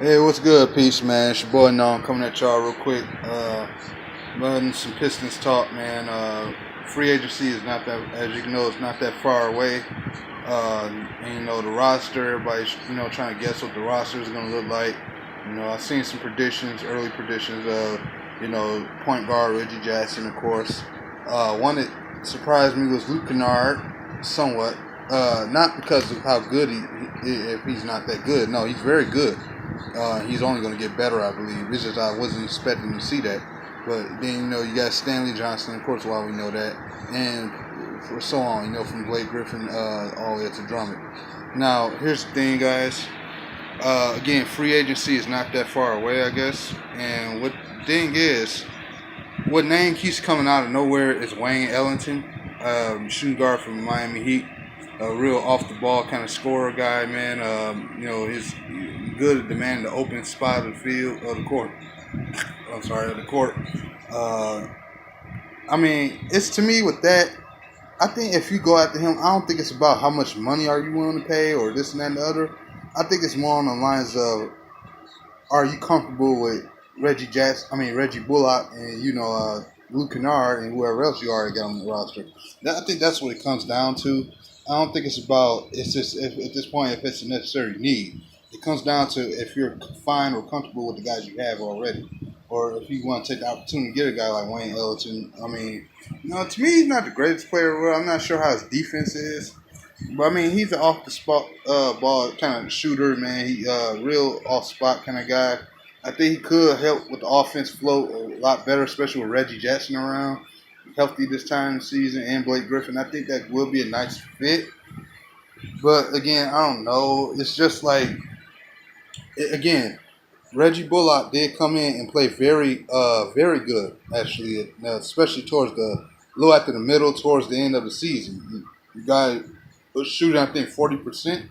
Hey, what's good, peace, man? It's your boy Non coming at y'all real quick. Running some Pistons talk, man. Free agency is not that, as you know, it's not that far away. And the roster, everybody's trying to guess what the roster is going to look like. I've seen some predictions, early predictions of point guard Reggie Jackson, of course. One that surprised me was Luke Kennard, somewhat. Not because of how good if he's not that good. No, he's very good. He's only going to get better, I believe. It's just I wasn't expecting to see that. But then, you got Stanley Johnson, of course, why we know that. And for so on, from Blake Griffin all the way to Drummond. Now, here's the thing, guys. Again, free agency is not that far away, I guess. And what the thing is, what name keeps coming out of nowhere is Wayne Ellington, shooting guard from Miami Heat. A real off-the-ball kind of scorer guy, man. He's good at demanding the open spot of the field, of the court. I'm sorry, of the court. It's to me with that, I think if you go after him, I don't think it's about how much money are you willing to pay or this and that and the other. I think it's more on the lines of, are you comfortable with Reggie Bullock and, Luke Kennard and whoever else you already got on the roster. I think that's what it comes down to. I don't think it's just if, at this point if it's a necessary need. It comes down to if you're fine or comfortable with the guys you have already, or if you want to take the opportunity to get a guy like Wayne Ellington. To me, he's not the greatest player. Well, I'm not sure how his defense is, but he's an off the spot ball kind of shooter, man. He real off spot kind of guy. I think he could help with the offense flow a lot better, especially with Reggie Jackson around, healthy this time of the season, and Blake Griffin. I think that will be a nice fit. But again, I don't know. It's just like, again, Reggie Bullock did come in and play very, very good, actually, especially towards a little after the middle, towards the end of the season. The guy was shooting, I think, 40%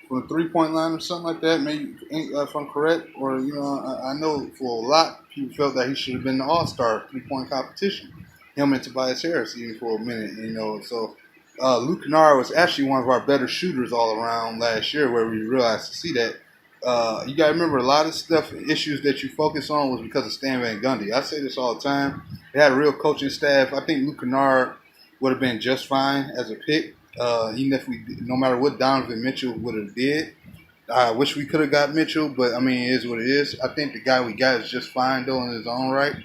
from the three-point line or something like that, maybe, if I'm correct. Or, I know for a lot, people felt that he should have been the all-star three-point competition. Him and Tobias Harris, even for a minute, So Luke Kennard was actually one of our better shooters all around last year, where we realized to see that. You got to remember, a lot of issues that you focus on was because of Stan Van Gundy. I say this all the time. They had a real coaching staff. I think Luke Kennard would have been just fine as a pick. Even if no matter what Donovan Mitchell would have did. I wish we could have got Mitchell, but it is what it is. I think the guy we got is just fine though in his own right.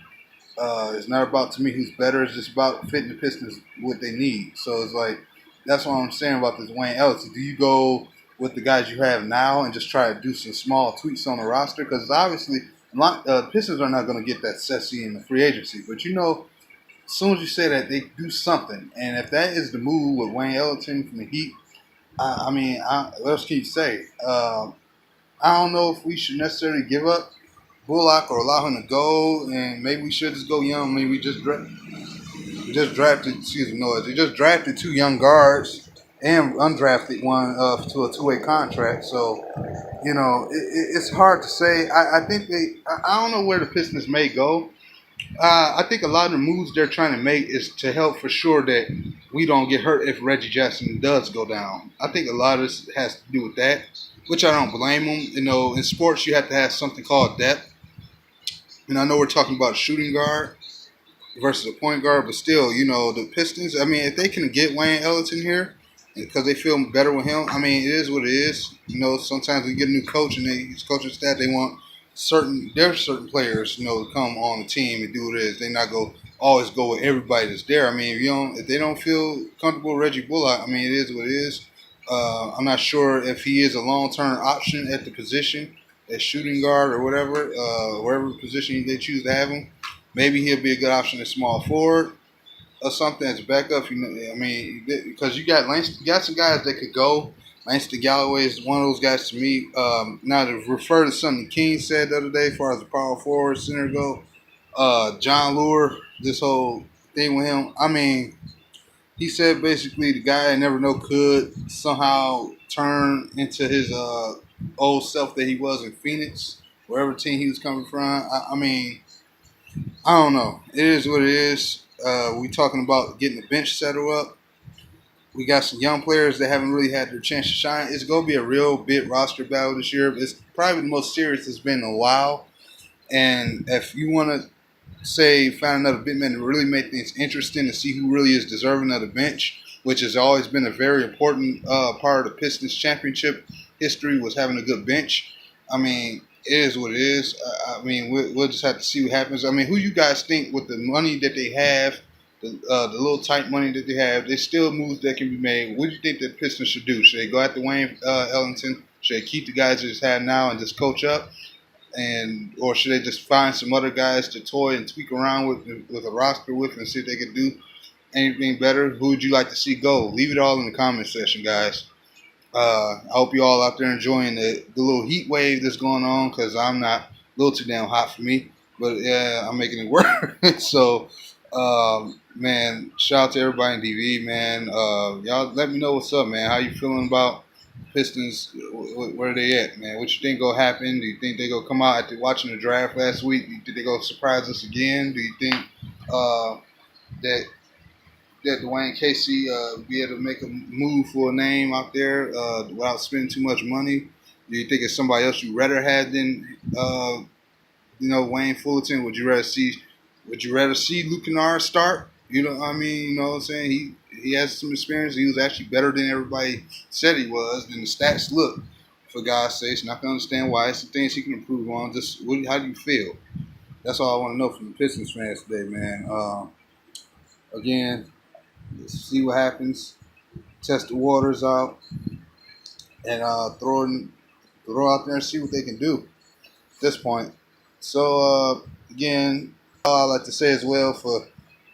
It's not about, to me, who's better. It's just about fitting the Pistons what they need. So it's like, that's what I'm saying about this Wayne Ellington. Do you go with the guys you have now and just try to do some small tweaks on the roster? Because obviously, Pistons are not going to get that sexy in the free agency. But as soon as you say that, they do something. And if that is the move with Wayne Ellington from the Heat, what else can you say? I don't know if we should necessarily give up Bullock or allow him to go, and maybe we should just go young. We just drafted two young guards and undrafted one to a two-way contract. So, it's hard to say. I think I don't know where the Pistons may go. I think a lot of the moves they're trying to make is to help for sure that we don't get hurt if Reggie Jackson does go down. I think a lot of this has to do with that, which I don't blame them. In sports you have to have something called depth. And I know we're talking about a shooting guard versus a point guard, but still, the Pistons, if they can get Wayne Ellington here because they feel better with him, it is what it is. Sometimes we get a new coach and his coaching staff, they want certain players, to come on the team and do what it is. They not always go with everybody that's there. If they don't feel comfortable with Reggie Bullock, it is what it is. I'm not sure if he is a long-term option at the position, at shooting guard or whatever, wherever position they choose to have him. Maybe he'll be a good option at small forward or something as a backup. Because you got some guys that could go. Langston Galloway is one of those guys to me. Now to refer to something King said the other day as far as the power forward center go, John Lure, this whole thing with him. He said basically the guy I never know could somehow turn into his old self that he was in Phoenix, wherever team he was coming from. I don't know. It is what it is. We talking about getting the bench settled up. We got some young players that haven't really had their chance to shine. It's going to be a real big roster battle this year. It's probably the most serious it's been in a while. And if you want to say find another big man to really make things interesting to see who really is deserving of the bench, which has always been a very important part of the Pistons championship history, was having a good bench. I mean, it is what it is. I mean, we'll just have to see what happens. I mean, who you guys think with the money that they have, the little tight money that they have, there's still moves that can be made. What do you think the Pistons should do? Should they go after Wayne Ellington? Should they keep the guys that just have now and just coach up? And or should they just find some other guys to toy and tweak around with a roster with and see if they can do anything better? Who would you like to see go? Leave it all in the comment section, guys. I hope you all out there enjoying the little heat wave that's going on, because I'm not, a little too damn hot for me, but yeah, I'm making it work. So, man, shout out to everybody in DV, man. Y'all let me know what's up, man. How you feeling about Pistons? Where are they at, man? What you think gonna happen? Do you think they gonna come out after watching the draft last week? Do you think they gonna surprise us again? Do you think that Dwayne Casey be able to make a move for a name out there without spending too much money? Do you think it's somebody else you rather had than Wayne Fullerton? Would you rather see Luke Kennard start? You know what I mean? You know what I'm saying? He has some experience. He was actually better than everybody said he was. Than the stats look, for God's sakes. And I can understand why. It's some things he can improve on. Just how do you feel? That's all I want to know from the Pistons fans today, man. Again, let's see what happens. Test the waters out, and throw out there and see what they can do at this point. So again, all I'd like to say as well, for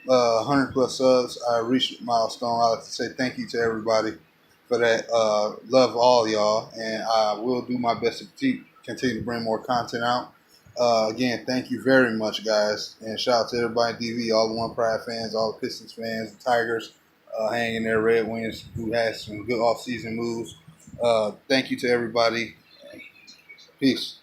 100 plus subs, I reached a milestone. I'd like to say thank you to everybody for that. Love all y'all, and I will do my best to continue to bring more content out. Again, thank you very much, guys, and shout out to everybody in DV, all the One Pride fans, all the Pistons fans, the Tigers, hanging there, Red Wings, who has some good off-season moves. Thank you to everybody. Peace.